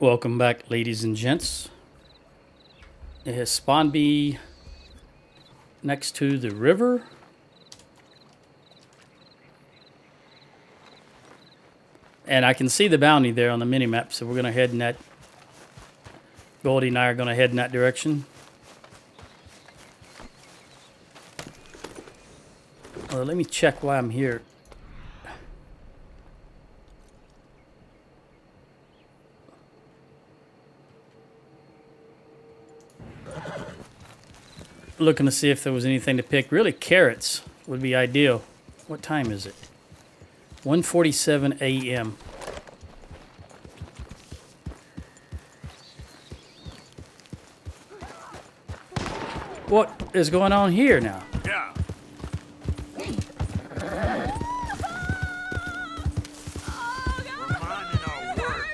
Welcome back, ladies and gents. It has spawned me next to the river. And I can see the bounty there on the mini-map, so we're going to head in that... Goldie and I are going to head in that direction. Let me check why I'm here. Looking to see if there was anything to pick. Really, carrots would be ideal. What time is it? 1:47 a.m. What is going on here now? Yeah. We're minding our work.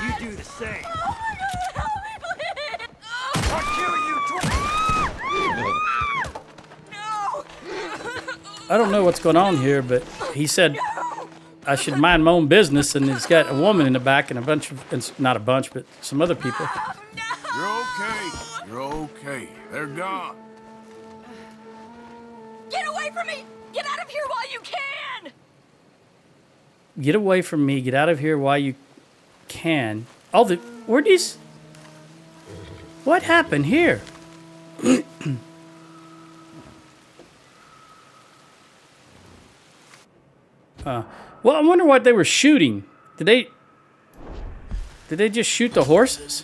You do the same. Oh my God, help me, please! I'll kill you. No! I don't know what's going on here, but he said I should mind my own business, and he's got a woman in the back and a bunch of, not a bunch, but some other people. You're okay. You're okay. They're gone. Get away from me! Get out of here while you can! Get away from me. Get out of here while you can. Oh, where'd these... What happened here? Well, I wonder what they were shooting. Did they just shoot the horses?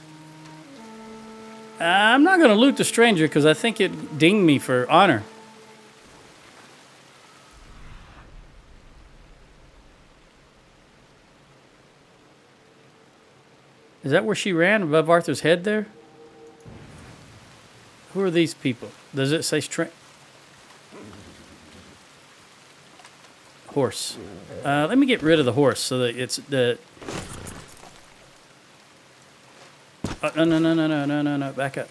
I'm not going to loot the stranger because I think it dinged me for honor. Is that where she ran, above Arthur's head there? Who are these people? Does it say horse? Let me get rid of the horse so that it's the... No, back up.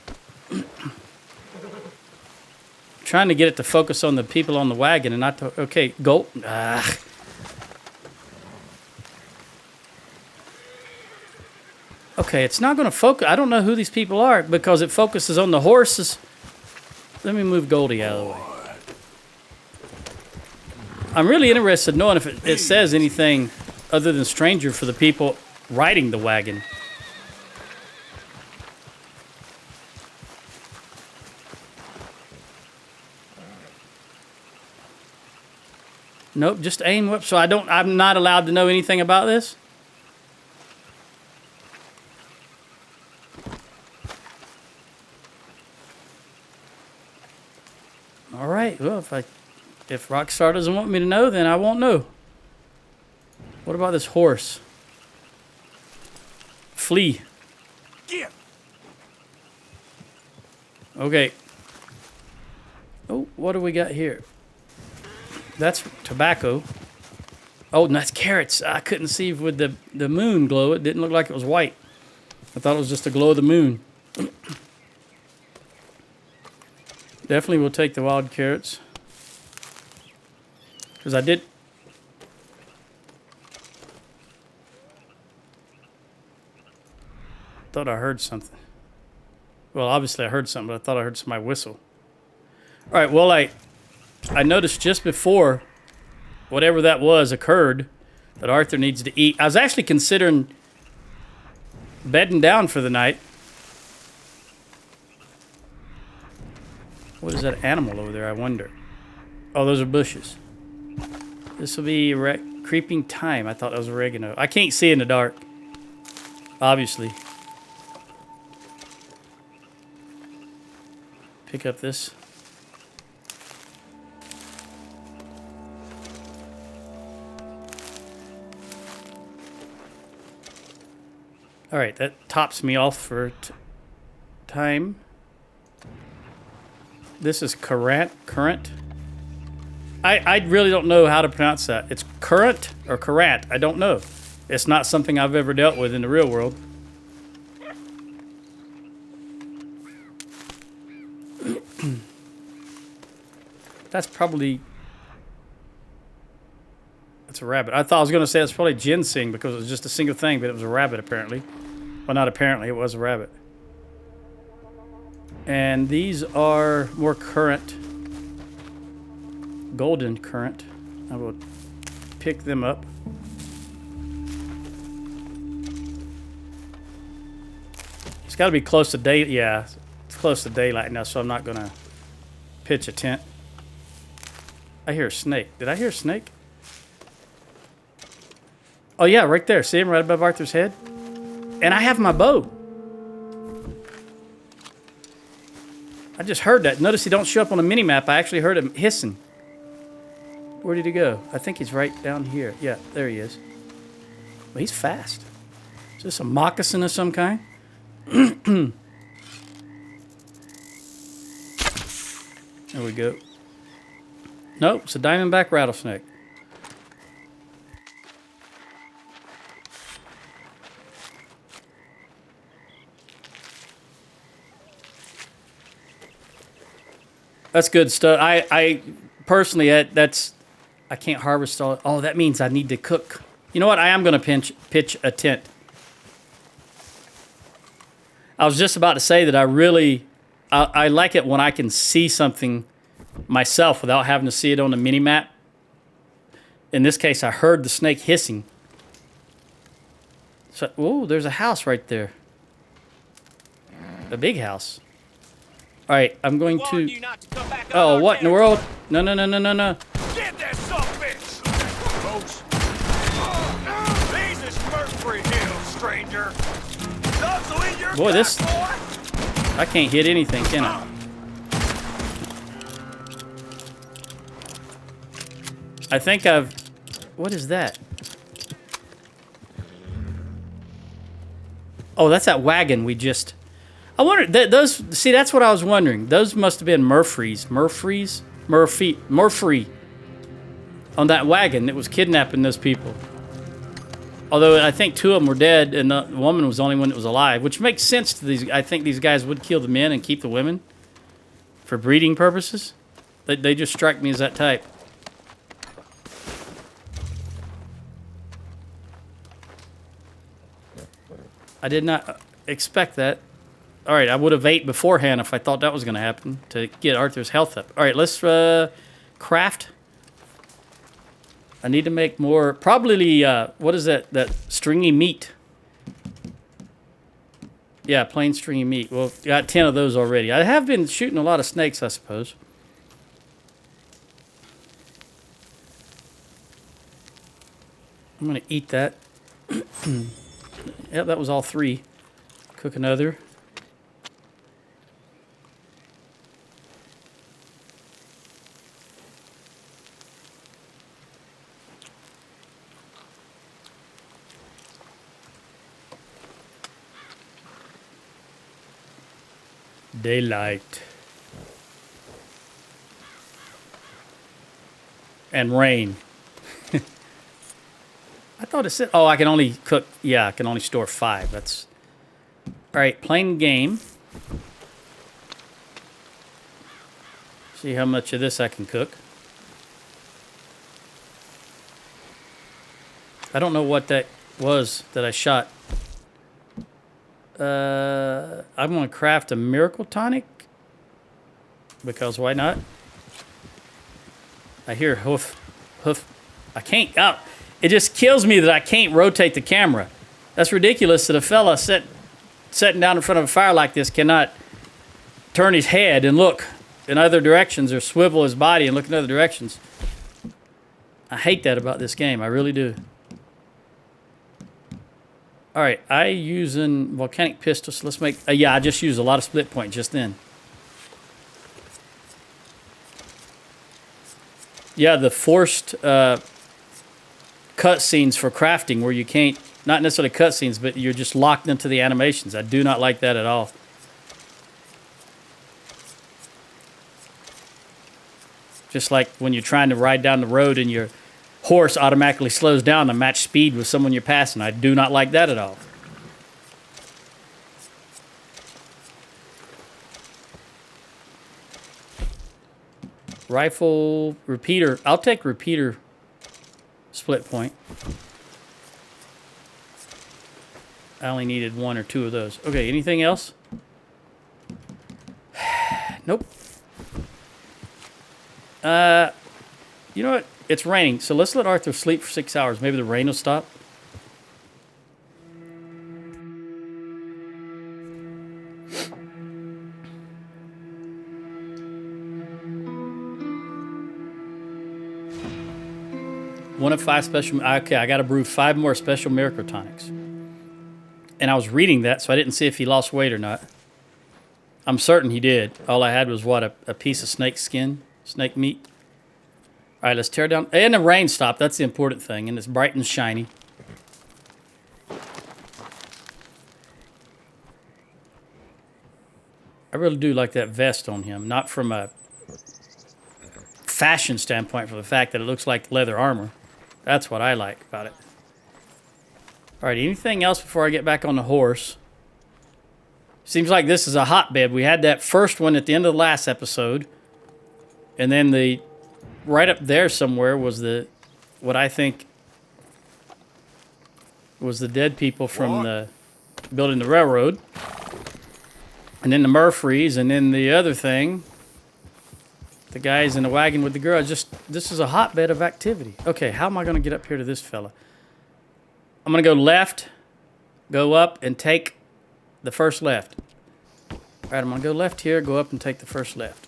Trying to get it to focus on the people on the wagon and not to... Okay, go. Okay, it's not going to focus. I don't know who these people are because it focuses on the horses. Let me move Goldie out of the way. I'm really interested in knowing if it says anything other than stranger for the people riding the wagon. Nope, just aim up. So I'm not allowed to know anything about this? All right. Well, if Rockstar doesn't want me to know, then I won't know. What about this horse? Flee. Yeah. Okay. Oh, what do we got here? That's tobacco. Oh, and that's carrots. I couldn't see with the moon glow. It didn't look like it was white. I thought it was just the glow of the moon. Definitely will take the wild carrots. Because I did... thought I heard something. Well, obviously I heard something, but I thought I heard somebody whistle. All right, well, I noticed just before whatever that was occurred that Arthur needs to eat. I was actually considering bedding down for the night. What is that animal over there, I wonder? Oh, those are bushes. This will be creeping thyme. I thought that was oregano. I can't see in the dark, obviously. Pick up this. All right, that tops me off for time. This is current. I really don't know how to pronounce that. It's current or current. I don't know. It's not something I've ever dealt with in the real world. That's probably It's a rabbit. I thought I was going to say it's probably ginseng because it was just a single thing, but it was a rabbit apparently. Well, not apparently, it was a rabbit. And these are more current. Golden current. I will pick them up. It's got to be close to day. Yeah, it's close to daylight now, so I'm not going to pitch a tent. I hear a snake. Did I hear a snake? Oh, yeah, right there. See him right above Arthur's head? And I have my bow. I just heard that. Notice he don't show up on the mini-map. I actually heard him hissing. Where did he go? I think he's right down here. Yeah, there he is. Well, he's fast. Is this a moccasin of some kind? There we go. Nope, it's a diamondback rattlesnake. That's good stuff. I personally, I can't harvest all. Oh, that means I need to cook. You know what? I am going to pitch a tent. I was just about to say that I like it when I can see something myself without having to see it on the mini map. In this case, I heard the snake hissing. So, oh, there's a house right there. A big house. All right, I'm going to. Oh, what in the world? No. Get that bitch! Folks. This is Murfree Hill, stranger. Boy, this. I can't hit anything, can I? I think I've. What is that? Oh, that's that wagon we just. I wonder, those, see, that's what I was wondering. Those must have been Murphy on that wagon that was kidnapping those people. Although I think 2 of them were dead and the woman was the only one that was alive, which makes sense to these. I think these guys would kill the men and keep the women for breeding purposes. They just strike me as that type. I did not expect that. All right, I would have ate beforehand if I thought that was going to happen to get Arthur's health up. All right, let's craft. I need to make more. Probably, what is that? That stringy meat. Yeah, plain stringy meat. Well, got 10 of those already. I have been shooting a lot of snakes, I suppose. I'm going to eat that. Yep, that was all 3. Cook another. Daylight. And rain. I thought it said, oh, I can only cook, yeah, I can only store 5. That's, all right, plain game. See how much of this I can cook. I don't know what that was that I shot. I'm going to craft a miracle tonic. Because why not? I hear hoof. I can't, it just kills me that I can't rotate the camera. That's ridiculous that a fella sitting down in front of a fire like this cannot turn his head and look in other directions or swivel his body and look in other directions. I hate that about this game. I really do. All right, I using volcanic pistols. Let's make, yeah, I just used a lot of split point just then. Yeah, the forced cutscenes for crafting where you can't, not necessarily cutscenes, but you're just locked into the animations. I do not like that at all. Just like when you're trying to ride down the road and your horse automatically slows down to match speed with someone you're passing. I do not like that at all. Rifle, repeater. I'll take repeater split point. I only needed 1 or 2 of those. Okay, anything else? Nope. You know what? It's raining, so let's let Arthur sleep for 6 hours. Maybe the rain will stop. One of 5 special... Okay, I got to brew 5 more special miracle tonics. And I was reading that, so I didn't see if he lost weight or not. I'm certain he did. All I had was, what, a piece of snake skin? Snake meat? All right, let's tear down... And the rain stopped. That's the important thing. And it's bright and shiny. I really do like that vest on him. Not from a fashion standpoint, for the fact that it looks like leather armor. That's what I like about it. All right, anything else before I get back on the horse? Seems like this is a hotbed. We had that first one at the end of the last episode. And then the... Right up there somewhere was the... What I think... was the dead people from the... building the railroad. And then the Murphys. And then the other thing... The guys in the wagon with the girl. Just... This is a hotbed of activity. Okay, how am I going to get up here to this fella? I'm going to go left, go up, and take the first left. All right, I'm going to go left here, go up, and take the first left.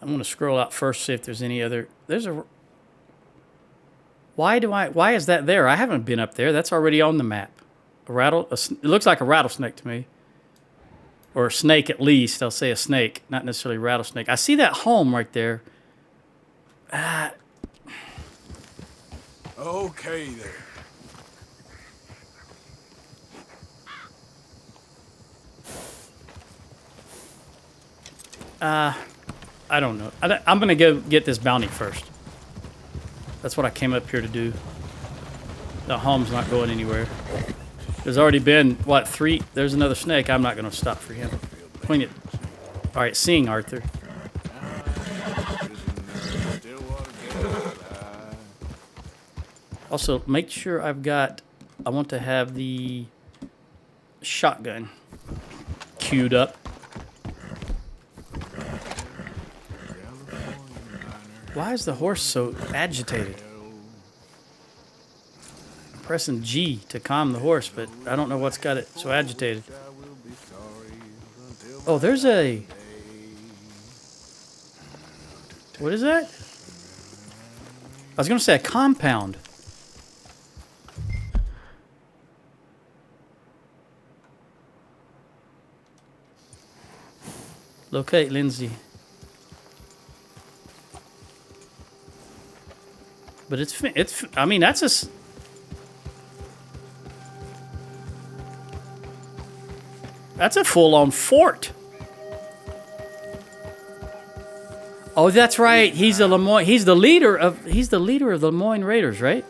I'm going to scroll out first, see if there's any other... There's a... Why is that there? I haven't been up there. That's already on the map. It looks like a rattlesnake to me. Or a snake, at least. I'll say a snake, not necessarily a rattlesnake. I see that home right there. Okay there. I don't know. I'm going to go get this bounty first. That's what I came up here to do. The home's not going anywhere. There's already been, what, 3? There's another snake. I'm not going to stop for him. Clean it. All right, seeing Arthur. Also, make sure I've got... I want to have the shotgun queued up. Why is the horse so agitated? I'm pressing G to calm the horse, but I don't know what's got it so agitated. Oh, there's a... What is that? I was going to say a compound. Locate Lindsay. But it's I mean, that's a... That's a full-on fort. Oh, that's right. He's the Lemoyne. He's the leader of the Lemoyne Raiders, right?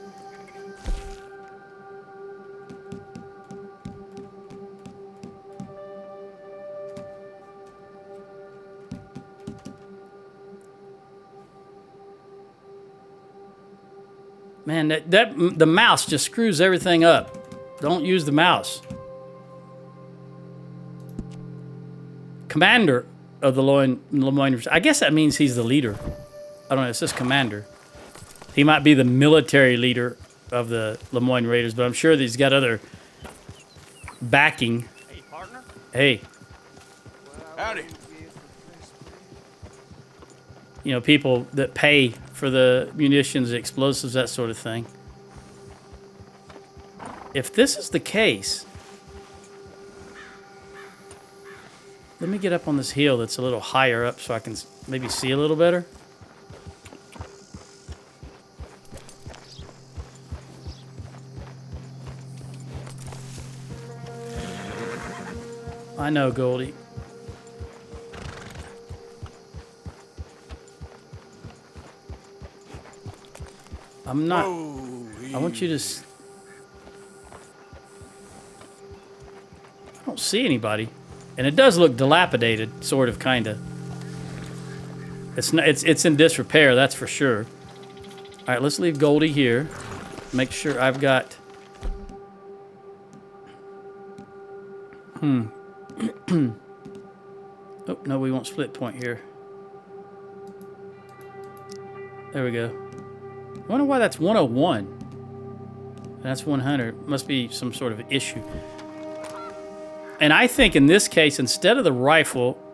Man, the mouse just screws everything up. Don't use the mouse. Commander of the Lemoyne. I guess that means he's the leader. I don't know. It says commander. He might be the military leader of the Lemoyne Raiders, but I'm sure that he's got other backing. Hey, partner. Hey. Howdy. You know, people that pay for the munitions, the explosives, that sort of thing. If this is the case, let me get up on this hill that's a little higher up so I can maybe see a little better. I know, Goldie. I'm not... I want you to... I don't see anybody. And it does look dilapidated, sort of, kind of. It's not, it's in disrepair, that's for sure. All right, let's leave Goldie here. Make sure I've got... Oh, no, we won't split point here. There we go. I wonder why that's 101. That's 100. Must be some sort of issue. And I think in this case, instead of the rifle...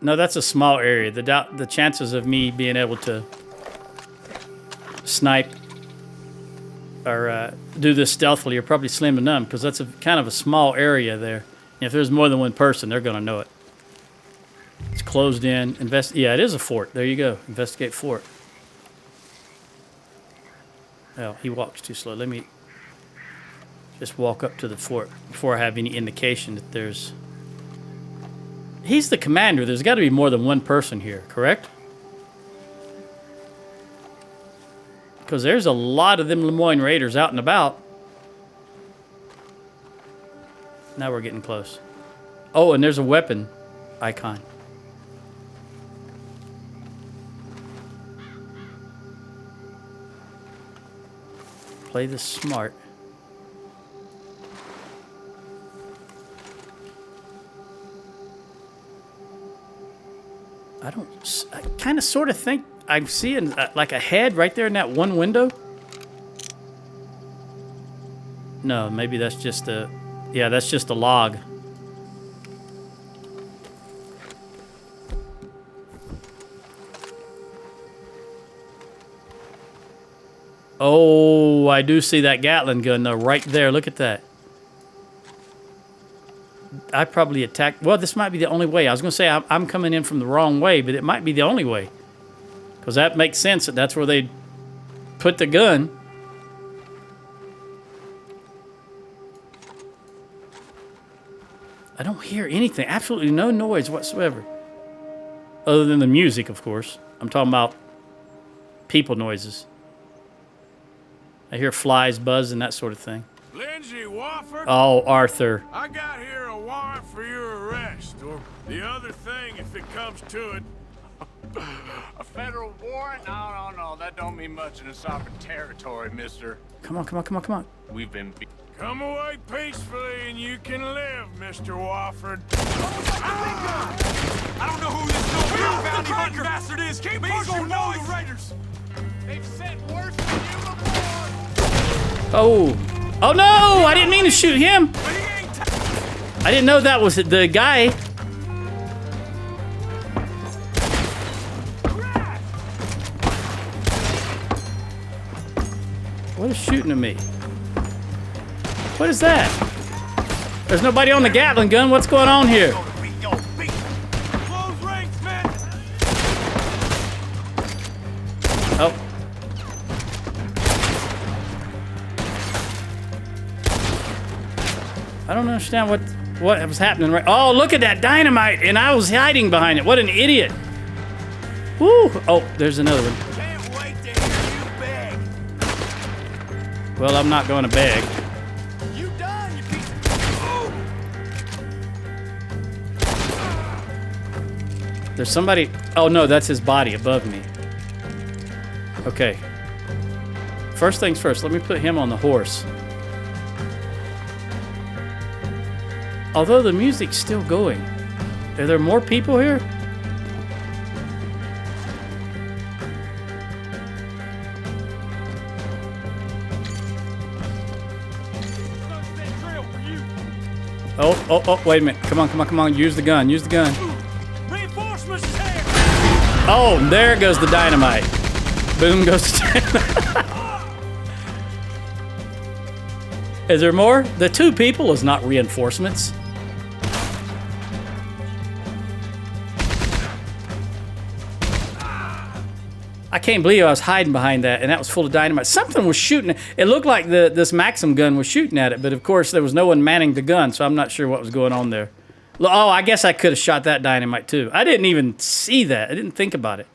No, that's a small area. The chances of me being able to snipe or do this stealthily are probably slim to none, because that's a kind of a small area there. If there's more than one person, they're going to know it. It's closed in. Yeah, it is a fort. There you go. Investigate fort. Oh, he walks too slow. Let me just walk up to the fort before I have any indication that there's... He's the commander. There's got to be more than one person here, correct? Because there's a lot of them Lemoyne Raiders out and about. Now we're getting close. Oh, and there's a weapon icon. Play this smart. I kind of sort of think I'm seeing like a head right there in that one window. No, maybe that's just a... Yeah, that's just a log. Oh, I do see that Gatling gun though, right there. Look at that. I probably attacked... Well, this might be the only way. I was going to say I'm coming in from the wrong way, but it might be the only way. Because that makes sense that that's where they put the gun. I don't hear anything. Absolutely no noise whatsoever. Other than the music, of course. I'm talking about people noises. I hear flies buzzing, that sort of thing. Lindsay Wofford? Oh, Arthur. I got here a warrant for your arrest, or the other thing if it comes to it. A federal warrant? No. That don't mean much in a sovereign territory, mister. Come on. We've been... Come away peacefully and you can live, Mr. Wofford. I don't know who this no bounty hunter bastard is. Keep pushing, know the Raiders. They've sent worse than you before. Oh no! I didn't mean to shoot him. I didn't know that was the guy. What is shooting at me? What is that? There's nobody on the Gatling gun. What's going on here? Close ranks, man. Oh. I don't understand what was happening right. Oh, look at that dynamite, and I was hiding behind it. What an idiot. Woo. Oh, there's another one. Can't wait to hear you beg. Well, I'm not going to beg. You done, you piece of... There's somebody... Oh, no, that's his body above me. Okay. First things first, let me put him on the horse. Although the music's still going. Are there more people here? Oh, wait a minute. Come on. Use the gun. Reinforcements is here. Oh, there goes the dynamite. Boom goes the dynamite. Is there more? The two people is not reinforcements. I can't believe I was hiding behind that, and that was full of dynamite. Something was shooting. It looked like this Maxim gun was shooting at it, but of course there was no one manning the gun, so I'm not sure what was going on there. Oh, I guess I could have shot that dynamite too. I didn't even see that. I didn't think about it.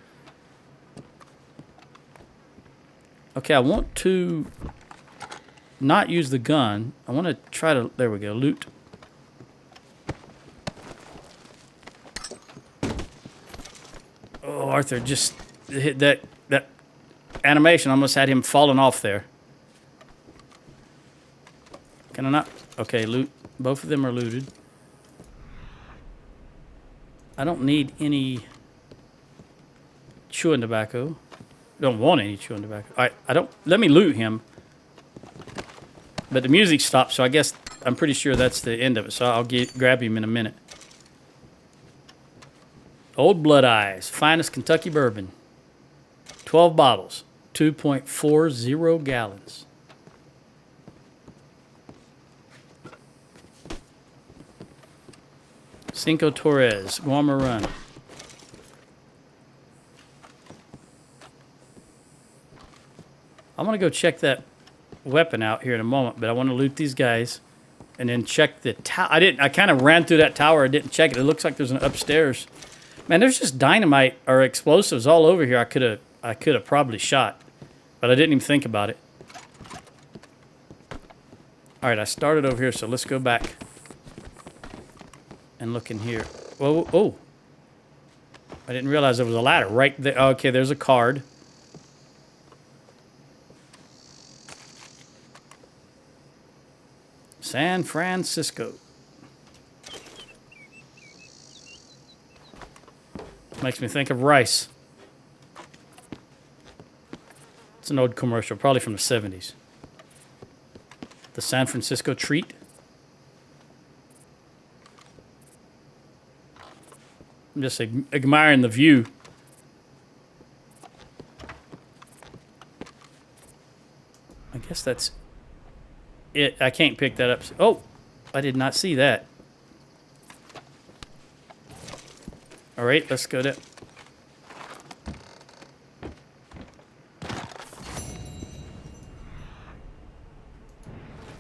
Okay, I want to not use the gun. I want to try to... There we go. Loot. Oh, Arthur just hit that animation. Almost had him falling off there. Can I not? Okay, loot. Both of them are looted. I don't need any chewing tobacco. Don't want any chewing tobacco. All right, I don't. Let me loot him. But the music stopped, so I guess I'm pretty sure that's the end of it. So I'll grab him in a minute. Old Blood Eyes, finest Kentucky bourbon. 12 bottles, 2.40 gallons. Cinco Torres, Guarma Run. I'm going to go check that weapon out here in a moment, but I want to loot these guys and then check the tower. I kind of ran through that tower. I didn't check it. It looks like there's an upstairs. Man, there's just dynamite or explosives all over here. I could have probably shot, but I didn't even think about it. All right, I started over here, so let's go back and look in here. Whoa, oh. I didn't realize there was a ladder right there. Okay, there's a card. San Francisco. Makes me think of rice. It's an old commercial, probably from the 70s. The San Francisco treat. I'm just admiring the view. I guess that's it. I can't pick that up. Oh, I did not see that. All right, let's go to...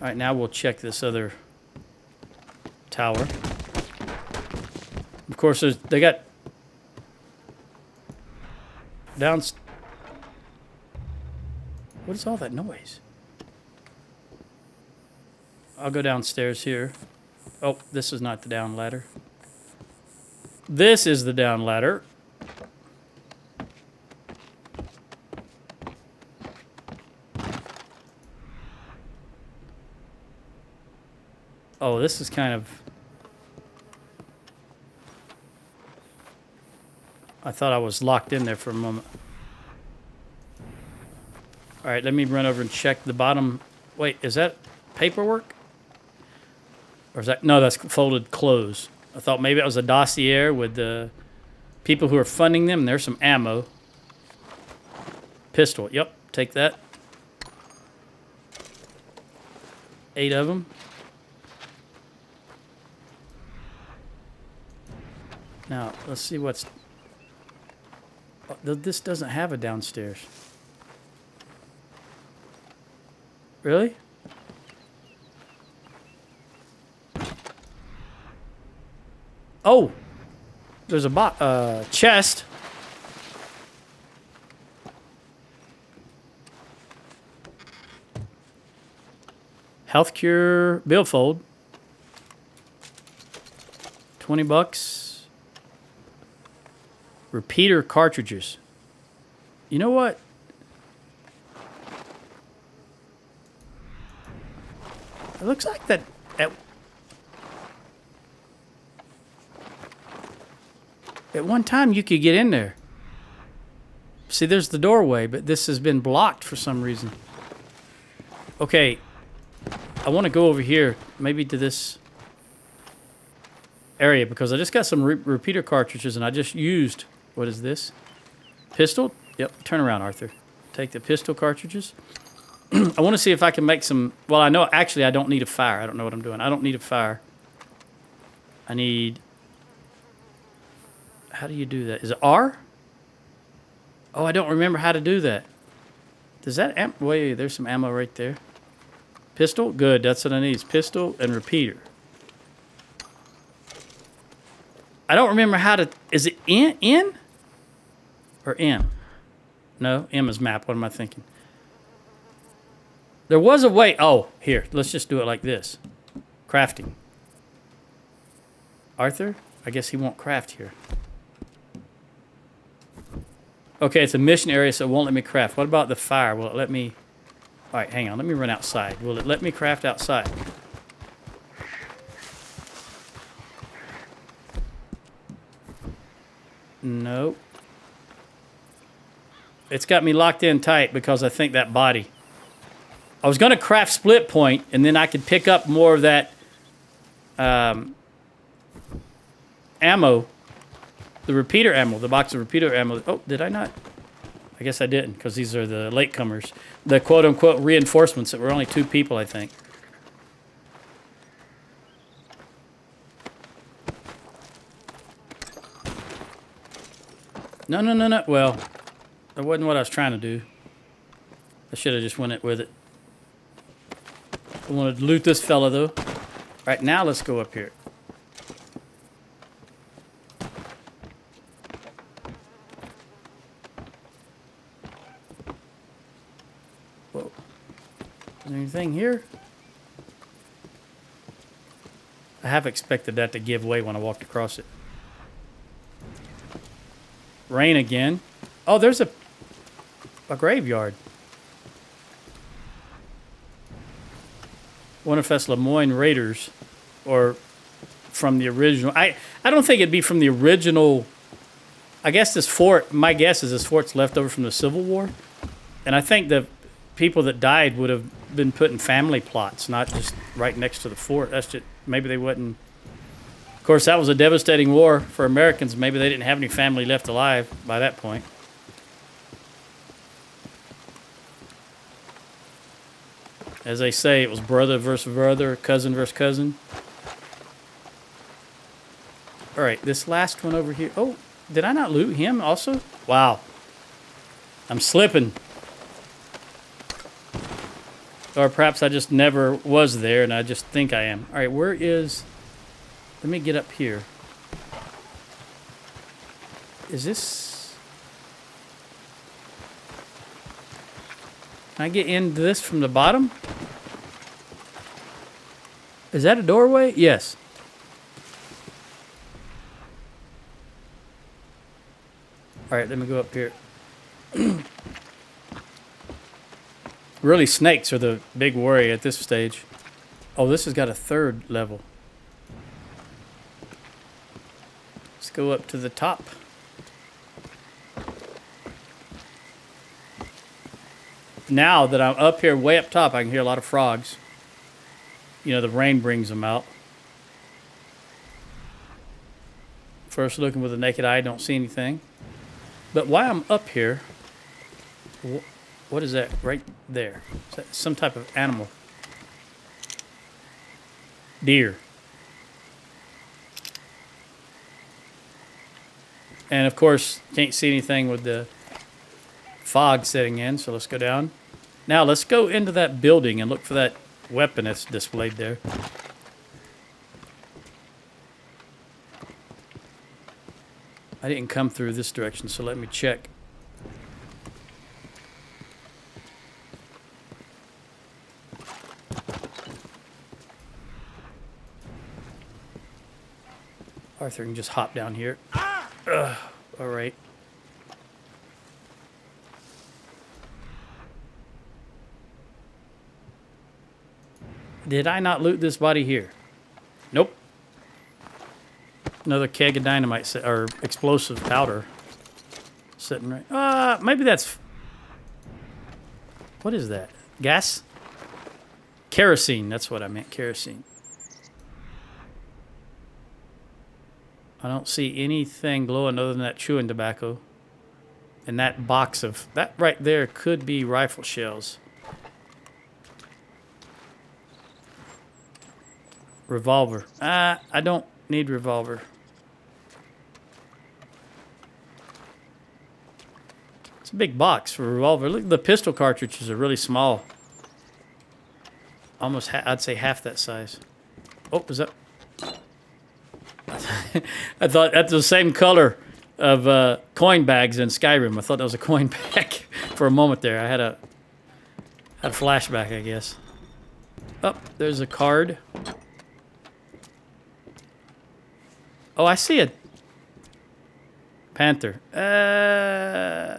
All right, now we'll check this other tower. Of course, they got down. What is all that noise? I'll go downstairs here. Oh, this is not the down ladder. This is the down ladder. Oh, this is kind of... I thought I was locked in there for a moment. All right, let me run over and check the bottom. Wait, is that paperwork? Or is that... No, that's folded clothes. I thought maybe it was a dossier with the people who are funding them. There's some ammo. Pistol. Yep, take that. 8 of them. Now, let's see what's... This doesn't have a downstairs. Really? Oh! There's a chest. Health cure billfold. 20 bucks. Repeater cartridges. You know what? It looks like that at one time you could get in there. See, there's the doorway, but this has been blocked for some reason. Okay, I want to go over here, maybe to this area, because I just got some repeater cartridges and I just used... What is this? Pistol? Yep, turn around, Arthur. Take the pistol cartridges. I want to see if I can make some... Well, I know, actually, I don't need a fire. I don't know what I'm doing. I don't need a fire. I need... How do you do that? Is it R? Oh, I don't remember how to do that. Does that... Wait, there's some ammo right there. Pistol? Good, that's what I need. It's pistol and repeater. I don't remember how to... Is it N? Or M? No, M is map. What am I thinking? There was a way. Oh, here. Let's just do it like this. Crafting. Arthur? I guess he won't craft here. Okay, it's a mission area, so it won't let me craft. What about the fire? Will it let me... All right, hang on. Let me run outside. Will it let me craft outside? Nope. It's got me locked in tight because I think that body. I was going to craft split point, and then I could pick up more of that ammo. The repeater ammo, the box of repeater ammo. Oh, did I not? I guess I didn't, because these are the latecomers. The quote-unquote reinforcements that were only 2 people, I think. No, no, no, no. Well, that wasn't what I was trying to do. I should have just went it with it. I wanted to loot this fella, though. All right, now let's go up here. Whoa. Is there anything here? I have expected that to give way when I walked across it. Rain again. Oh, there's a graveyard. Wonder if that's Lemoyne Raiders or from the original. I don't think it'd be from the original. I guess this fort, my guess is this fort's left over from the Civil War. And I think the people that died would have been put in family plots, not just right next to the fort. That's just, maybe they wouldn't. Of course, that was a devastating war for Americans. Maybe they didn't have any family left alive by that point. As they say, it was brother versus brother, cousin versus cousin. All right, this last one over here. Oh, did I not loot him also? Wow. I'm slipping. Or perhaps I just never was there and I just think I am. All right, where is... Let me get up here. Is this... Can I get into this from the bottom? Is that a doorway? Yes. All right, let me go up here. Really, snakes are the big worry at this stage. Oh, this has got a 3rd level. Let's go up to the top. Now that I'm up here, way up top, I can hear a lot of frogs. You know, the rain brings them out. First looking with the naked eye, don't see anything. But while I'm up here, what is that right there? Is that some type of animal? Deer. And of course, can't see anything with the fog setting in, so let's go down. Now let's go into that building and look for that weapon that's displayed there. I didn't come through this direction, so let me check. Arthur can just hop down here. All right. Did I not loot this body here? Nope. Another keg of dynamite or explosive powder sitting right. Maybe that's. What is that? Gas? Kerosene. That's what I meant. Kerosene. I don't see anything glowing other than that chewing tobacco. And that box of... That right there could be rifle shells. Revolver. I don't need revolver. It's a big box for a revolver. Look, the pistol cartridges are really small. Almost, I'd say half that size. Oh, was that... I thought that's the same color of coin bags in Skyrim. I thought that was a coin bag for a moment there. I had a Had a flashback, I guess. Oh, there's a card. Oh, I see a panther.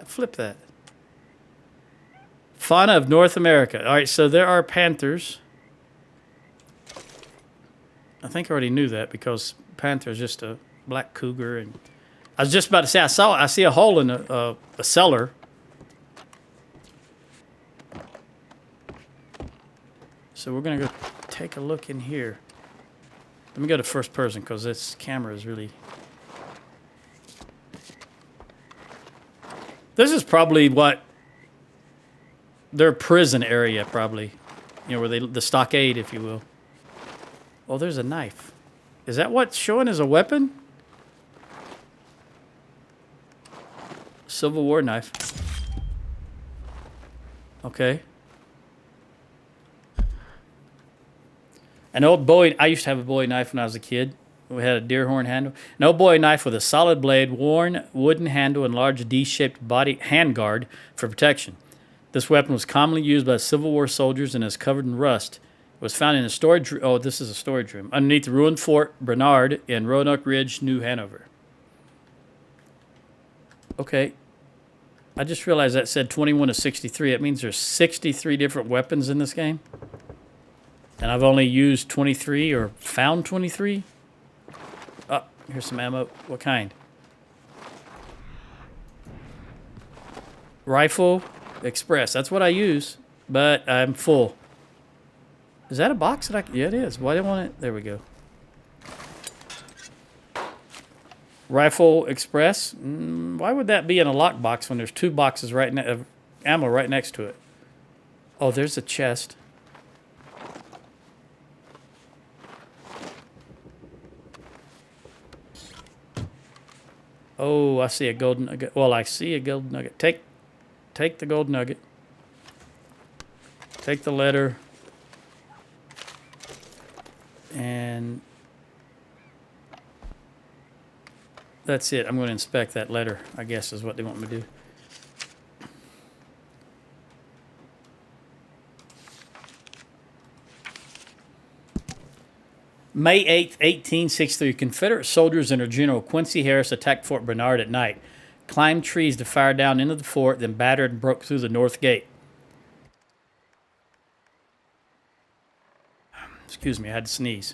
Flip that. Fauna of North America. All right, so there are panthers. I think I already knew that because panther is just a black cougar. And I was just about to say I see a hole in a cellar. So we're gonna go take a look in here. Let me go to first person because this camera is really. This is probably what their prison area, probably. You know, where the stockade, if you will. Oh, there's a knife. Is that what's showing as a weapon? Civil War knife. Okay. An old Bowie. I used to have a Bowie knife when I was a kid. We had a deer horn handle. An old Bowie knife with a solid blade, worn wooden handle, and large D-shaped body handguard for protection. This weapon was commonly used by Civil War soldiers and is covered in rust. It was found in a storage. Oh, this is a storage room underneath the ruined Fort Bernard in Roanoke Ridge, New Hanover. Okay. I just realized that said 21 to 63. It means there's 63 different weapons in this game. And I've only used 23 or found 23. Oh, here's some ammo. What kind? Rifle Express. That's what I use, but I'm full. Is that a box that I... Yeah, it is. Why do I want it? There we go. Rifle Express. Why would that be in a lockbox when there's two boxes of ammo right next to it? Oh, there's a chest. Oh, I see a gold nugget. Well, I see a gold nugget. Take the gold nugget. Take the letter. And that's it. I'm going to inspect that letter, I guess is what they want me to do. May 8th, 1863, Confederate soldiers under General Quincy Harris attacked Fort Bernard at night, climbed trees to fire down into the fort, then battered and broke through the north gate. Excuse me, I had to sneeze.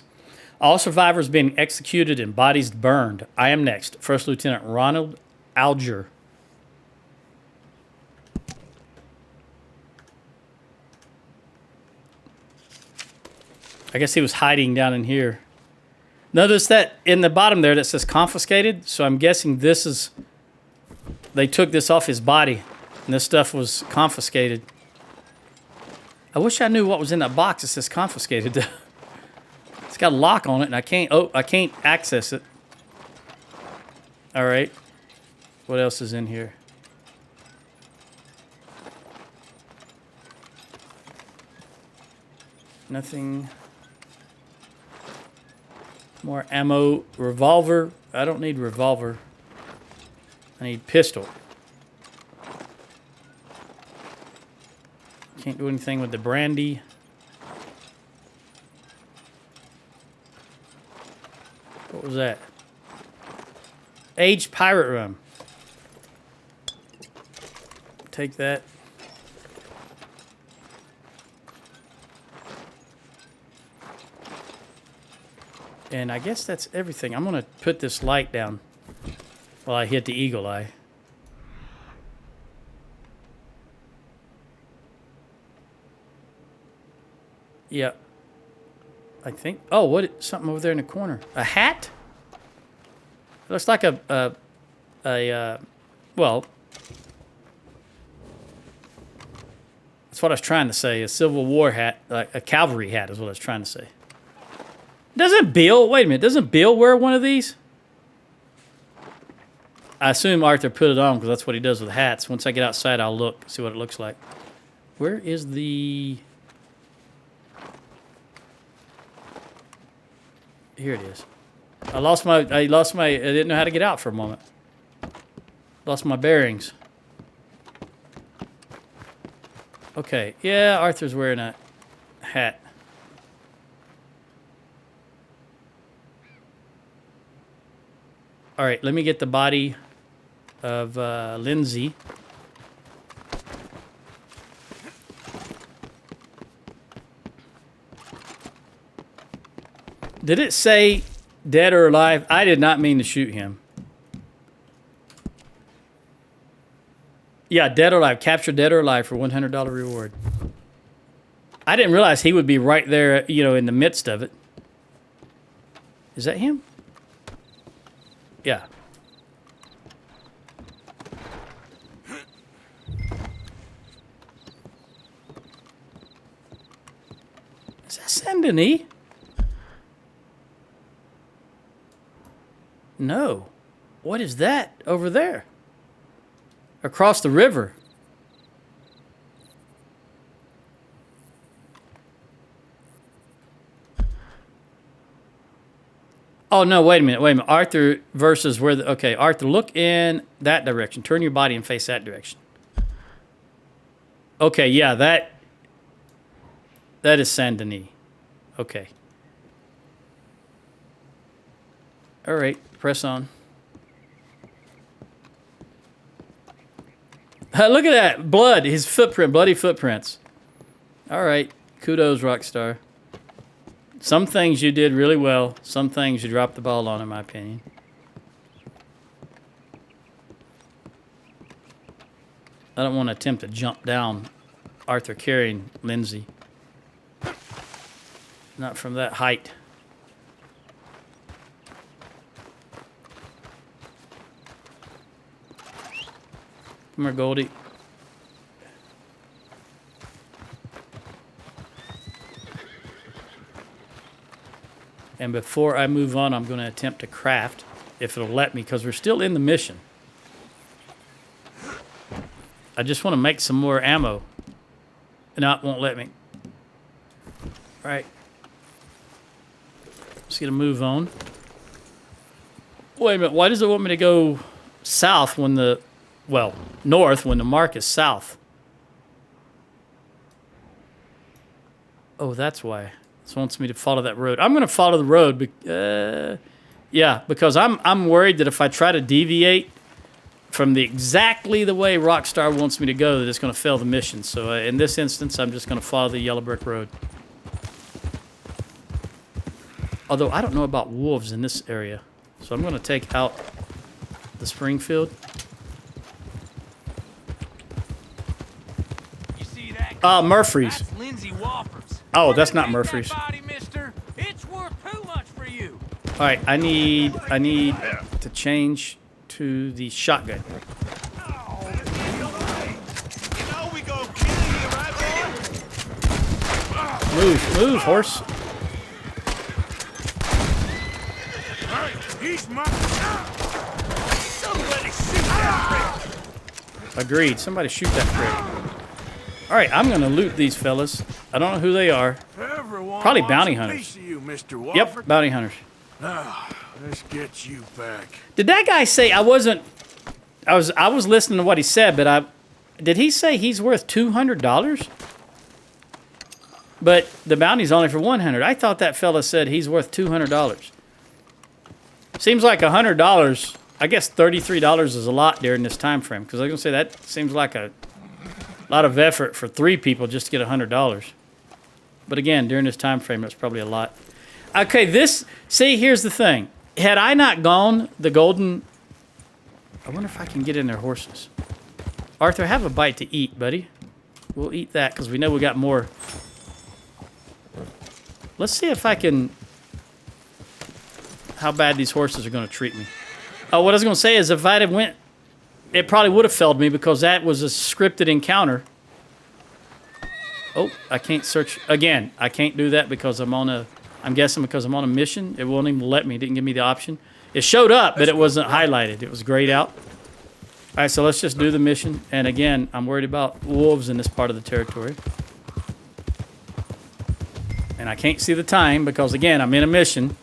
All survivors being executed and bodies burned. I am next. First Lieutenant Ronald Alger. I guess he was hiding down in here. Notice that in the bottom there that says confiscated. So I'm guessing this is... They took this off his body. And this stuff was confiscated. I wish I knew what was in that box that says confiscated. It's got a lock on it and I can't access it. All right. What else is in here? Nothing... More ammo. Revolver. I don't need revolver. I need pistol. Can't do anything with the brandy. What was that? Aged pirate rum. Take that. And I guess that's everything. I'm going to put this light down while I hit the eagle eye. Yeah. I think... Oh, what? Something over there in the corner. A hat? It looks like well... That's what I was trying to say. A Civil War hat. Like a cavalry hat is what I was trying to say. Doesn't Bill... Wait a minute. Doesn't Bill wear one of these? I assume Arthur put it on because that's what he does with hats. Once I get outside, I'll look, see what it looks like. Where is the... Here it is. I didn't know how to get out for a moment. Lost my bearings. Okay, yeah, Arthur's wearing a hat. All right, let me get the body of Lindsay. Did it say dead or alive? I did not mean to shoot him. Yeah, dead or alive. Capture dead or alive for $100 reward. I didn't realize he would be right there, you know, in the midst of it. Is that him? Yeah. Is that Saint Denis? No. What is that over there? Across the river. Oh, no, wait a minute. Arthur versus where the... Okay, Arthur, look in that direction. Turn your body and face that direction. Okay, yeah, that is Saint Denis. Okay. All right, press on. Look at that. Blood. His footprint. Bloody footprints. All right. Kudos, Rockstar. Some things you did really well. Some things you dropped the ball on, in my opinion. I don't want to attempt to jump down Arthur carrying Lindsay. Not from that height. Come here, Goldie. And before I move on, I'm going to attempt to craft, if it'll let me, because we're still in the mission. I just want to make some more ammo. No, it won't let me. All right. Just going to move on. Wait a minute. Why does it want me to go south when the... Well, north when the mark is south? Oh, that's why. It wants me to follow that road. I'm going to follow the road. Yeah, because I'm worried that if I try to deviate from exactly the way Rockstar wants me to go, that it's going to fail the mission. So in this instance, I'm just going to follow the yellow brick road. Although I don't know about wolves in this area. So I'm going to take out the Springfield. You see that? Murphy's. That's Lindsay Wofford's. Oh, that's not Murphy's. That body, mister. It's worth too much for you. All right, I need to change to the shotgun. You know we gonna kill you, right, boy? Move, horse. He's my... Somebody shoot that prick! Agreed. Somebody shoot that prick. All right, I'm gonna loot these fellas. I don't know who they are. Everyone Probably wants bounty a hunters. piece of you, Mr. Wofford. Yep, bounty hunters. Let's get you back. Did that guy say I was listening to what he said, but did he say he's worth $200? But the bounty's only for $100. I thought that fella said he's worth $200. Seems like $100. I guess $33 is a lot during this time frame, because I was gonna say that seems like a lot of effort for 3 people just to get $100. But again, during this time frame, that's probably a lot. Okay, here's the thing. Had I not gone the golden... I wonder if I can get in their horses. Arthur, have a bite to eat, buddy. We'll eat that because we know we got more. Let's see if I can... How bad these horses are going to treat me. Oh, what I was going to say is if I'd have went... It probably would have felled me because that was a scripted encounter. Oh, I can't search... Again, I can't do that because I'm guessing because I'm on a mission. It won't even let me. It didn't give me the option. It showed up, but it wasn't highlighted. It was grayed out. All right, so let's just do the mission. And again, I'm worried about wolves in this part of the territory. And I can't see the time because, again, I'm in a mission.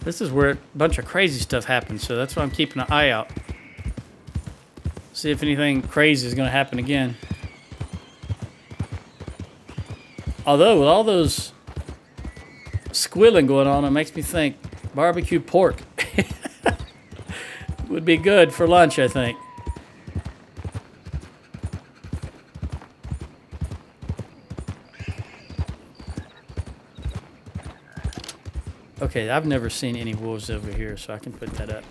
This is where a bunch of crazy stuff happens, so that's why I'm keeping an eye out. See if anything crazy is going to happen again. Although, with all those squilling going on, it makes me think barbecue pork would be good for lunch, I think. Okay, I've never seen any wolves over here, so I can put that up.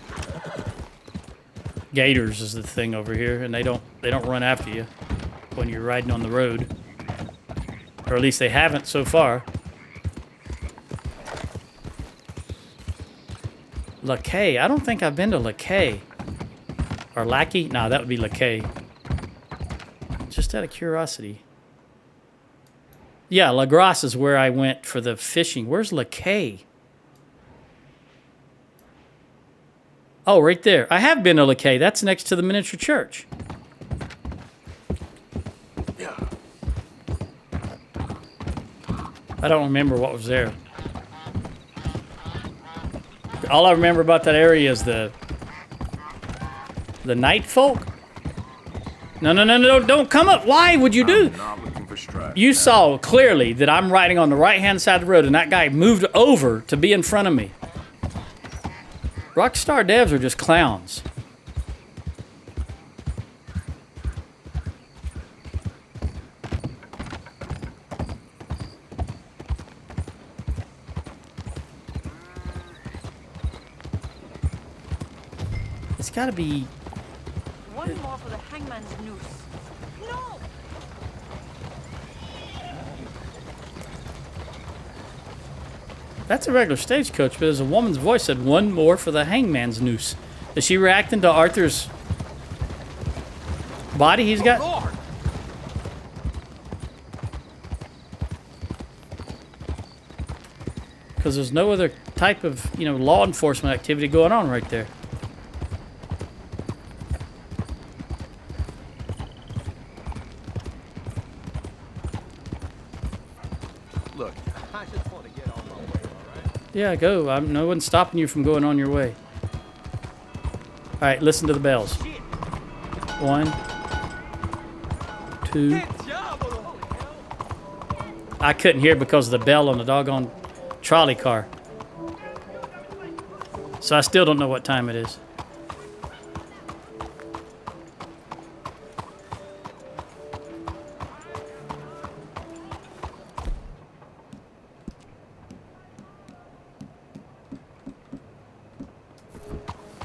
Gators is the thing over here, and they don't run after you when you're riding on the road. Or at least they haven't so far. Lackey. I don't think I've been to Lackey. Or Lackey? No, that would be Lackey. Just out of curiosity. Yeah, La Grasse is where I went for the fishing. Where's Lackey? Oh, right there. I have been to Lackey. That's next to the miniature church. I don't remember what was there. All I remember about that area is the night folk. No, don't come up. Why would you do? You saw clearly that I'm riding on the right-hand side of the road, and that guy moved over to be in front of me. Rockstar devs are just clowns. It's gotta be... One more for the hangman's noose. No! That's a regular stagecoach, but there's a woman's voice said, one more for the hangman's noose. Is she reacting to Arthur's body he's got? Lord. Because there's no other type of, law enforcement activity going on right there. Look, I just want to get on my way, all right? Yeah, go. No one's stopping you from going on your way. All right, listen to the bells. 1, 2. I couldn't hear because of the bell on the doggone trolley car. So I still don't know what time it is.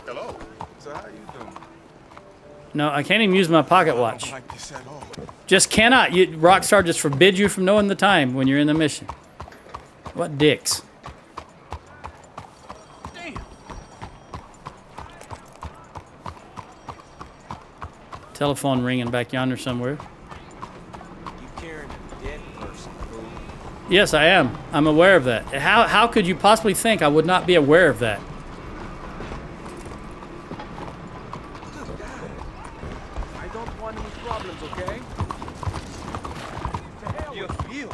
Hello. So how you doing? No, I can't even use my pocket I don't watch. like this at all. Just cannot. Rockstar just forbids you from knowing the time when you're in the mission. What dicks. Damn. Telephone ringing back yonder somewhere. You carrying a dead person, fool. Yes, I am. I'm aware of that. How could you possibly think I would not be aware of that? I don't want any problems, okay? You feel?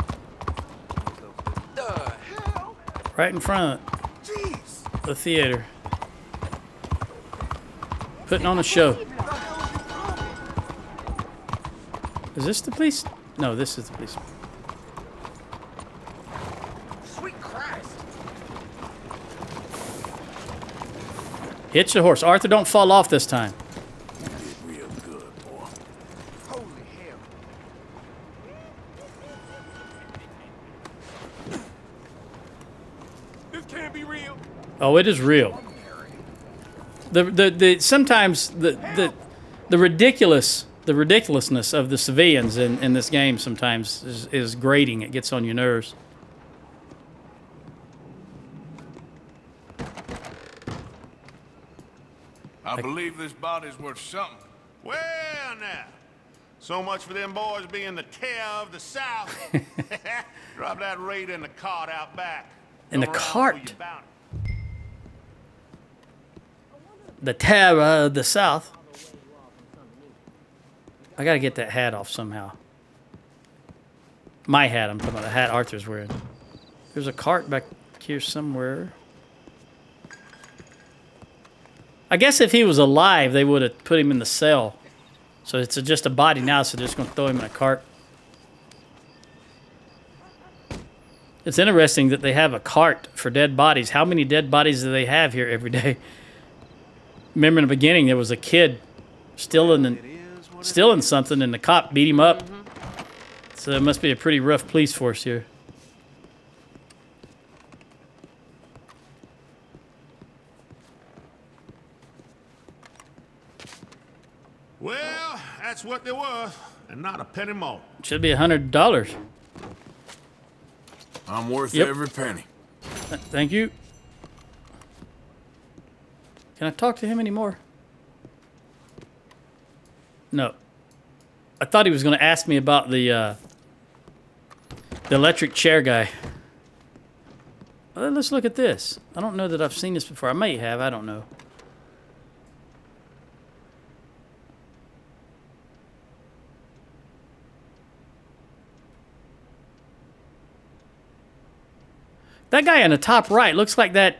The hell? Right in front of Jeez. the theater. Putting on a show. Is this the police? No, this is the police. Sweet Christ. Hitch the horse. Arthur, don't fall off this time. Did real good, boy. Holy hell. This can't be real. Oh, it is real. Sometimes the ridiculousness of the civilians in this game sometimes is grating. It gets on your nerves. I believe this body's worth something. Well, now. So much for them boys being the terror of the South. Drop that raider in the cart out back. In the Go around cart? for your bounty. The terror of the South. I gotta get that hat off somehow. My hat, I'm talking about the hat Arthur's wearing. There's a cart back here somewhere. I guess if he was alive, they would have put him in the cell. So it's just a body now, so they're just going to throw him in a cart. It's interesting that they have a cart for dead bodies. How many dead bodies do they have here every day? Remember in the beginning, there was a kid still in something, and the cop beat him up. So it must be a pretty rough police force here. Well, that's what there was, and not a penny more. Should be $100. I'm worth Yep. every penny. Thank you. Can I talk to him anymore? No. I thought he was going to ask me about the electric chair guy. Well, let's look at this. I don't know that I've seen this before. I may have. I don't know. That guy in the top right looks like that.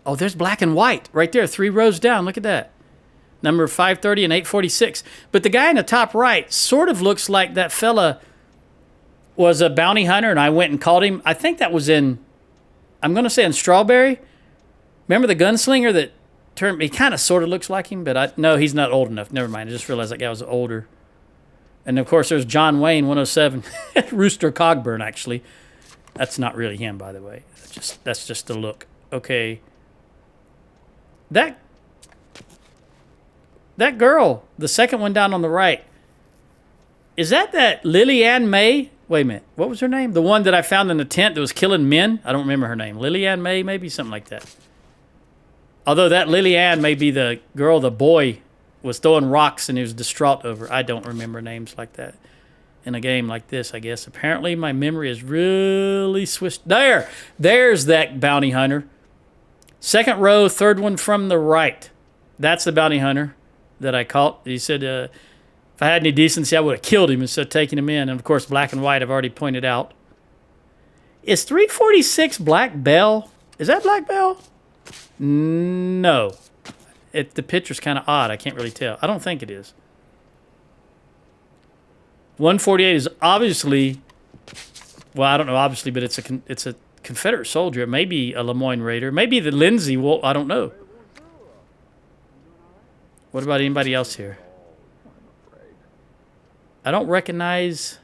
Oh, there's black and white right there, 3 rows down. Look at that. Number 530 and 846. But the guy in the top right sort of looks like that fella was a bounty hunter, and I went and caught him. I think that was in, I'm going to say in Strawberry. Remember the gunslinger that turned, he kind of sort of looks like him, but no, he's not old enough. Never mind. I just realized that guy was older. And of course, there's John Wayne, 107. Rooster Cogburn, actually. That's not really him, by the way. That's just the look. Okay. That girl, the second one down on the right, is that Lily Ann May? Wait a minute. What was her name? The one that I found in the tent that was killing men? I don't remember her name. Lily Ann May, maybe? Something like that. Although that Lily Ann may be the girl the boy was throwing rocks and he was distraught over. I don't remember names like that in a game like this, I guess. Apparently, my memory is really swished. There's that bounty hunter. Second row, third one from the right. That's the bounty hunter that I caught. He said, if I had any decency, I would have killed him instead of taking him in. And, of course, black and white I've already pointed out. Is 346 Black Bell? Is that Black Bell? No. The picture's kind of odd. I can't really tell. I don't think it is. 148 is obviously, well, I don't know obviously, but it's a Confederate soldier. It may be a Lemoyne Raider. Maybe the Lindsay Wolf. I don't know. What about anybody else here? I don't recognize.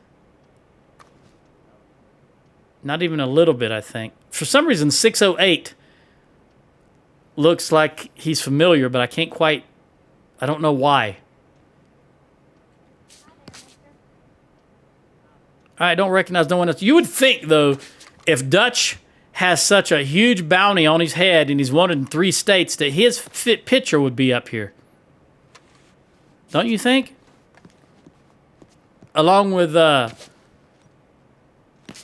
Not even a little bit, I think. For some reason, 608 looks like he's familiar, but I can't quite. I don't know why. I don't recognize no one else. You would think, though, if Dutch has such a huge bounty on his head and he's wanted in 3 states, that his fit picture would be up here. Don't you think? Along with, I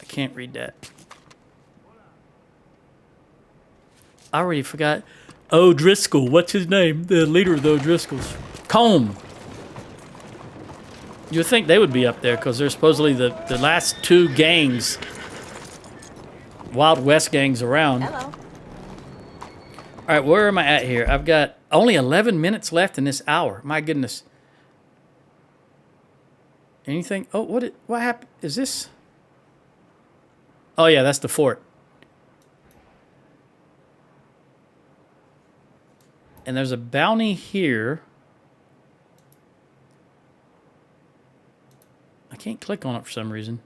can't read that. I already forgot. O'Driscoll. What's his name? The leader of the O'Driscolls. Combe. You would think they would be up there because they're supposedly the last 2 gangs, Wild West gangs around. Hello. All right, where am I at here? I've got only 11 minutes left in this hour. My goodness. Anything? Oh, what happened? Is this? Oh, yeah, that's the fort. And there's a bounty here. I can't click on it for some reason.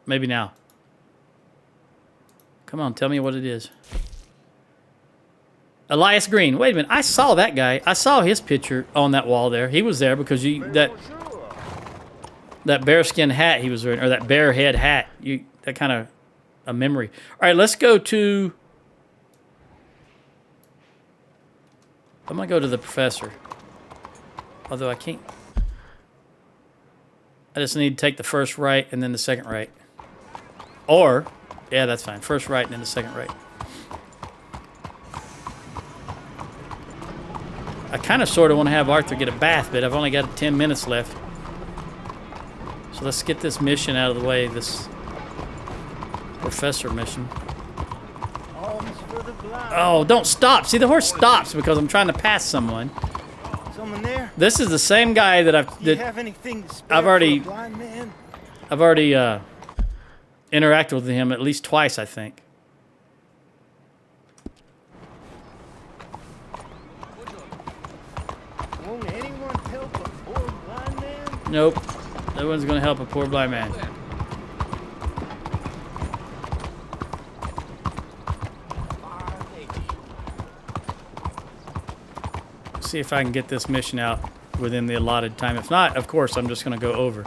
Maybe now. Come on, tell me what it is. Elias Green. Wait a minute. I saw that guy. I saw his picture on that wall there. He was there because that bearskin hat he was wearing, or that bear head hat. That kind of a memory. All right, let's go to. I'm gonna go to the professor. Although I can't. I just need to take the first right and then the second right. Or, yeah, that's fine. First right and then the second right. I kind of sort of want to have Arthur get a bath, but I've only got 10 minutes left. So let's get this mission out of the way, this professor mission. Alms for the blind. Oh, don't stop. See, the horse stops because I'm trying to pass someone. Someone there? This is the same guy that Do you have anything to spare I've already- for a blind man? I've already interacted with him at least twice, I think. Won't anyone help a poor blind man? Nope. No one's gonna help a poor blind man. See if I can get this mission out within the allotted time. If not, of course, I'm just gonna go over.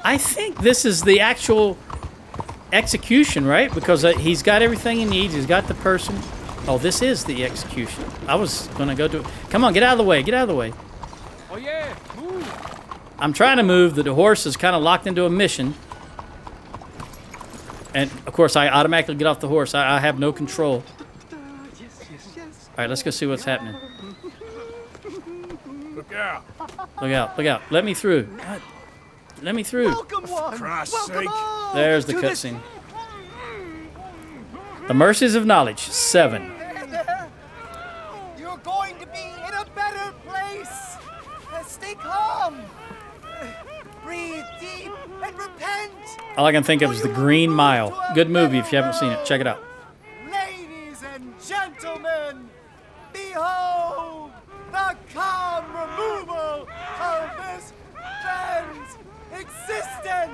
I think this is the actual execution, right? Because he's got everything he needs. He's got the person. Oh, this is the execution. I was gonna go to. Come on, get out of the way. Get out of the way. Oh yeah, move. I'm trying to move. The horse is kind of locked into a mission. And, of course, I automatically get off the horse. I have no control. All right, let's go see what's happening. Look out. Look out. Look out. Let me through. God. Let me through. Christ's sake. There's the cutscene. The Mercies of Knowledge, 7. You're going to be in a better place. Stay calm. Breathe deep and repent. All I can think of is The Green Mile. Good movie if you haven't seen it. Check it out. Ladies and gentlemen, behold the calm removal of this man's existence.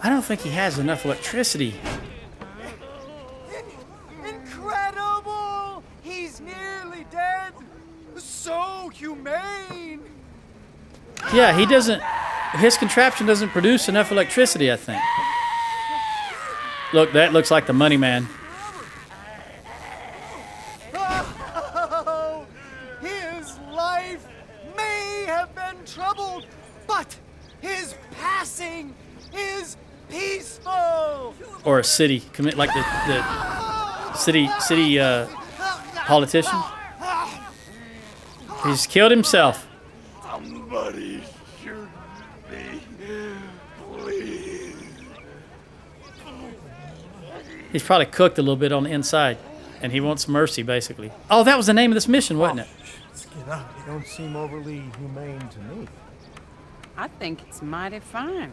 I don't think he has enough electricity. Incredible! He's nearly dead. So humane. Yeah, he doesn't. His contraption doesn't produce enough electricity, I think. Look, that looks like the Money Man. Oh, his life may have been troubled, but his passing is peaceful. Or a city commit like the city politician. He's killed himself. Somebody shoot me, please. He's probably cooked a little bit on the inside, and he wants mercy, basically. Oh, that was the name of this mission, wasn't it? Let's get up. You don't seem overly humane to me. I think it's mighty fine.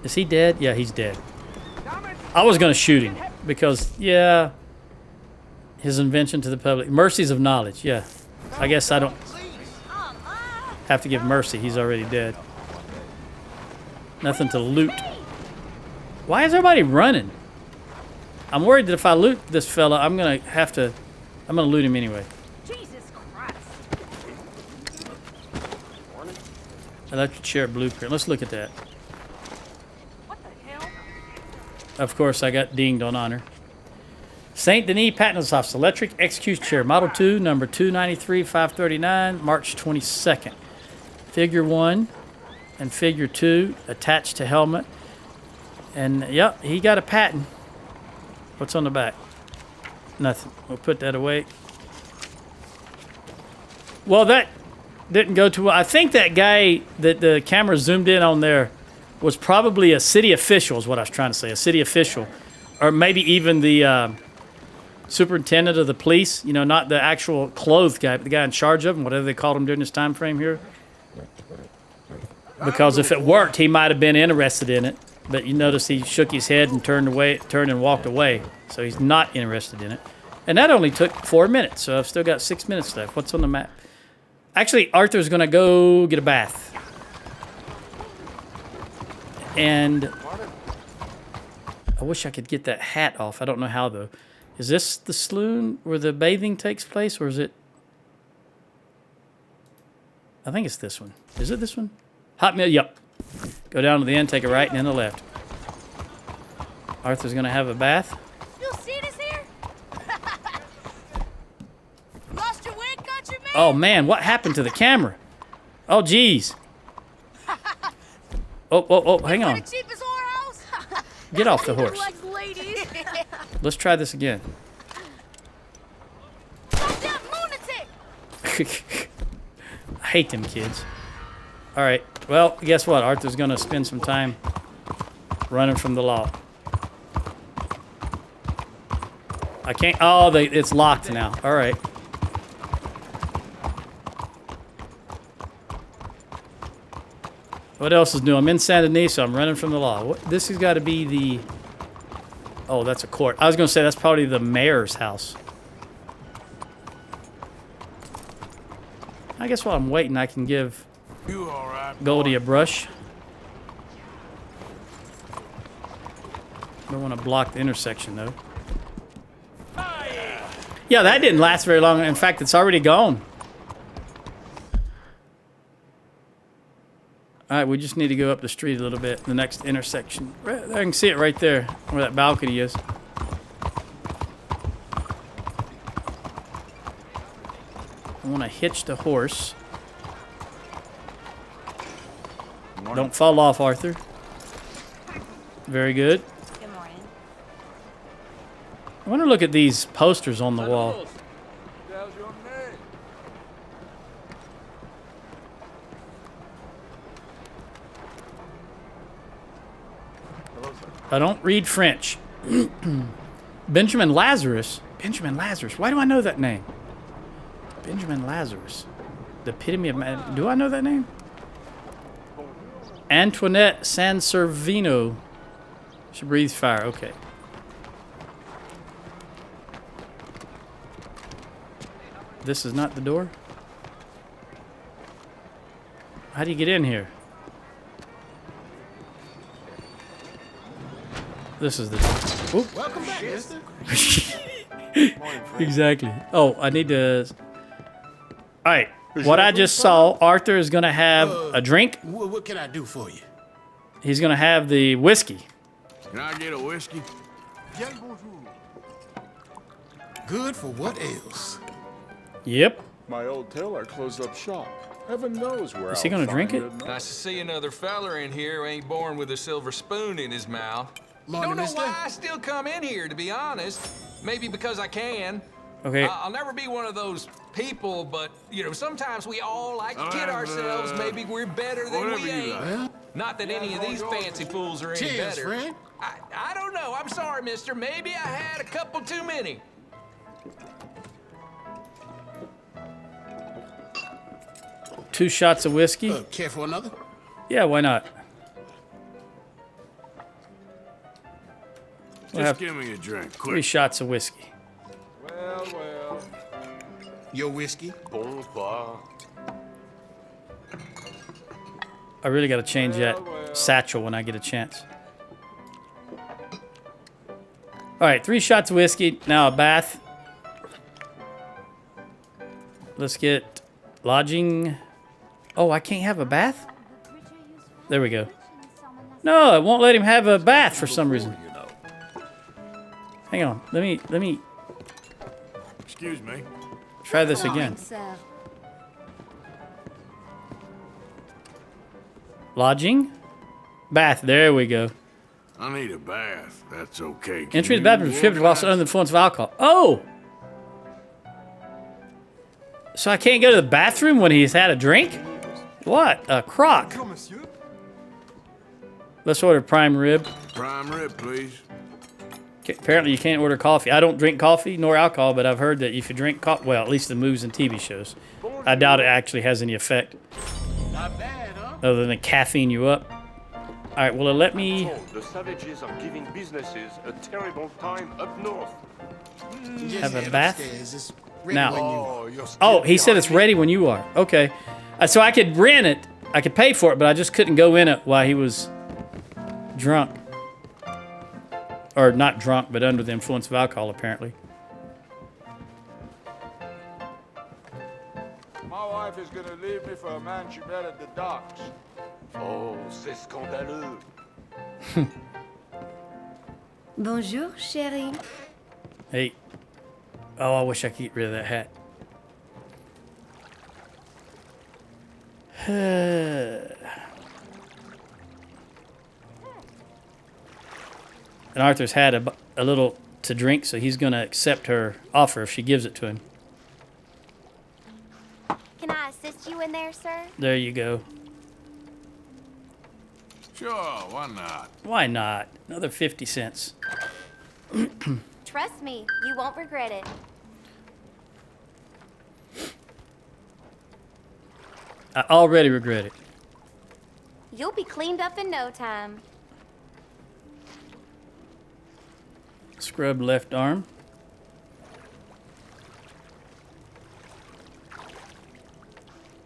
Is he dead? Yeah, he's dead. I was going to shoot him because, yeah, his invention to the public. Mercies of knowledge, yeah. I guess I don't have to give mercy. He's already dead. Nothing to loot. Why is everybody running? I'm worried that if I loot this fella, I'm going to loot him anyway. Jesus Christ. Electric chair blueprint. Let's look at that. What the hell? Of course, I got dinged on honor. St. Denis Patnoshoff's electric execution chair, Model 2, number 293-539, March 22nd. Figure 1 and Figure 2 attached to helmet. And, yep, he got a patent. What's on the back? Nothing. We'll put that away. Well, that didn't go too well. I think that guy that the camera zoomed in on there was probably a city official, is what I was trying to say. A city official. Or maybe even the superintendent of the police. You know, not the actual clothed guy, but the guy in charge of them, whatever they called him during this time frame here. Because if it worked, he might have been interested in it. But you notice he shook his head and turned and walked away. So he's not interested in it. And that only took 4 minutes, so I've still got 6 minutes left. What's on the map? Actually, Arthur's going to go get a bath. And I wish I could get that hat off. I don't know how, though. Is this the saloon where the bathing takes place, or is it... I think it's this one. Is it this one? Hot Mill, yep. Go down to the end, take a right, and then the left. Arthur's going to have a bath. You see this here? Lost your wig, countryman? Oh, man, what happened to the camera? Oh, geez. Oh, hang on. The cheapest whorehouse? Get off the horse. Like ladies. Let's try this again. Stop that lunatic! I hate them kids. All right. Well, guess what? Arthur's going to spend some time running from the law. I can't. Oh, it's locked now. All right. What else is new? I'm in Saint Denis, so I'm running from the law. This has got to be the... Oh, that's a court. I was going to say that's probably the mayor's house. I guess while I'm waiting, I can give You all right? Goldie a brush. Don't want to block the intersection, though. Yeah, that didn't last very long. In fact, it's already gone. All right, we just need to go up the street a little bit. The next intersection. Right, I can see it right there, where that balcony is. I want to hitch the horse. Don't fall off, Arthur. Very good. Good morning. I want to look at these posters on the wall. How's your name? I don't read French. Benjamin Lazarus. Benjamin Lazarus. Why do I know that name? Benjamin Lazarus. The epitome of man. Do I know that name? Antoinette Sanservino. She breathes fire. Okay. This is not the door? How do you get in here? This is the door. Oop. Welcome back, mister. Exactly. Oh, I need to... Alright. What I just saw, Arthur is going to have a drink. What can I do for you? He's going to have the whiskey. Can I get a whiskey? Good for what else? Yep. My old tailor closed up shop. Heaven knows where. Is he gonna drink it? Nice to see another feller in here who ain't born with a silver spoon in his mouth. Morning, Don't know mister. why I still come in here, to be honest. Maybe because I can. Okay. I'll never be one of those people, but, you know, sometimes we all like to kid ourselves. Maybe we're better than whatever we you ain't. like. Well, Not that any of these fancy fools are any cheers, better. friend. I don't know. I'm sorry, mister. Maybe I had a couple too many. Two shots of whiskey. Care for another? Yeah, why not? We'll Just have give me a drink, 3 quick. shots of whiskey. Well, well. Your whiskey? Bonsoir. I really got to change that satchel when I get a chance. All right, 3 shots of whiskey. Now a bath. Let's get lodging. Oh, I can't have a bath? There we go. No, it won't let him have a bath for some reason. Hang on. Let me Excuse me. try this again. Lodging? Bath. There we go. I need a bath. That's okay. Can Entry to the you bathroom is prohibited whilst under the influence of alcohol. Oh! So I can't go to the bathroom when he's had a drink? What? A crock. Let's order prime rib. Prime rib, please. Apparently you can't order coffee. I don't drink coffee nor alcohol, but I've heard that if you drink coffee, well, at least the moves in TV shows. I doubt it actually has any effect. Not bad, huh? Other than caffeine you up. All right, well, let me... The savages are giving businesses a terrible time up north. Just Have a head bath? upstairs. It's ready Now. when you are. Oh, he said it's ready when you are. Okay. So I could rent it. I could pay for it, but I just couldn't go in it while he was drunk. Or not drunk, but under the influence of alcohol, apparently. My wife is gonna leave me for a man she met at the docks. Oh, c'est scandaleux. Bonjour, chérie. Hey. Oh, I wish I could get rid of that hat. And Arthur's had a little to drink, so he's going to accept her offer if she gives it to him. Can I assist you in there, sir? There you go. Sure, why not? Why not? Another 50 cents. Trust me, you won't regret it. I already regret it. You'll be cleaned up in no time. Scrub left arm.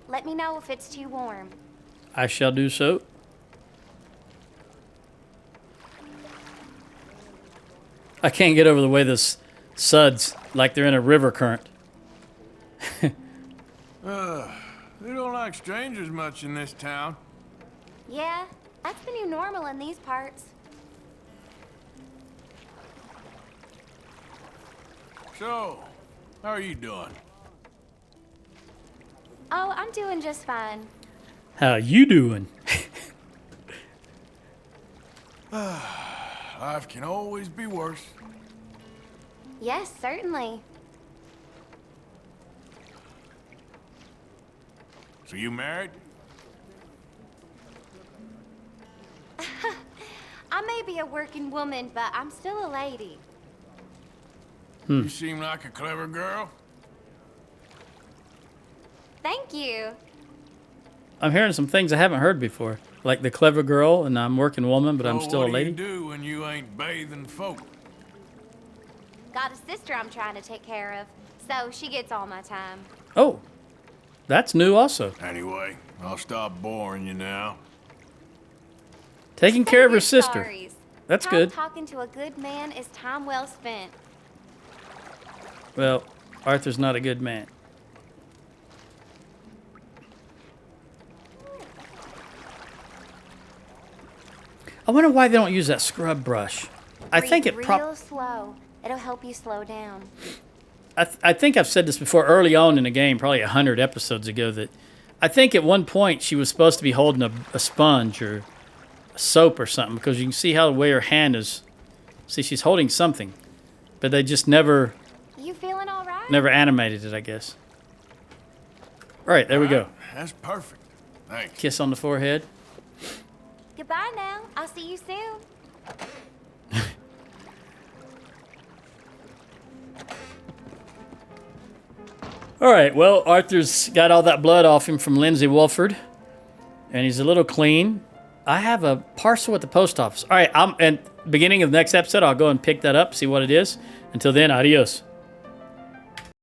Let me know if it's too warm. I shall do so. I can't get over the way this suds like they're in a river current. They don't like strangers much in this town. Yeah, that's the new normal in these parts. So, how are you doing? Oh, I'm doing just fine. How you doing? Life can always be worse. Yes, certainly. So you married? I may be a working woman, but I'm still a lady. You seem like a clever girl. Thank you. I'm hearing some things I haven't heard before. Like the clever girl and I'm working woman, but I'm So still a what lady. do you do when you ain't bathing folk? Got a sister I'm trying to take care of, so she gets all my time. Oh, that's new also. Anyway, I'll stop boring you now. Taking care of her sister. Stories. That's Time good. talking to a good man is time well spent. Well, Arthur's not a good man. I wonder why they don't use that scrub brush. I think it real slow. It'll help you slow down. I think I've said this before early on in the game, probably 100 episodes ago, that I think at one point she was supposed to be holding a sponge or a soap or something, because you can see how the way her hand is. See, she's holding something, but they just never You feeling all right? animated it, I guess. All right, there we go. That's perfect. Thanks. Kiss on the forehead. Goodbye now. I'll see you soon. All right, well, Arthur's got all that blood off him from Lindsay Wolford, and he's a little clean. I have a parcel at the post office. All right, and beginning of the next episode, I'll go and pick that up, see what it is. Until then, adios.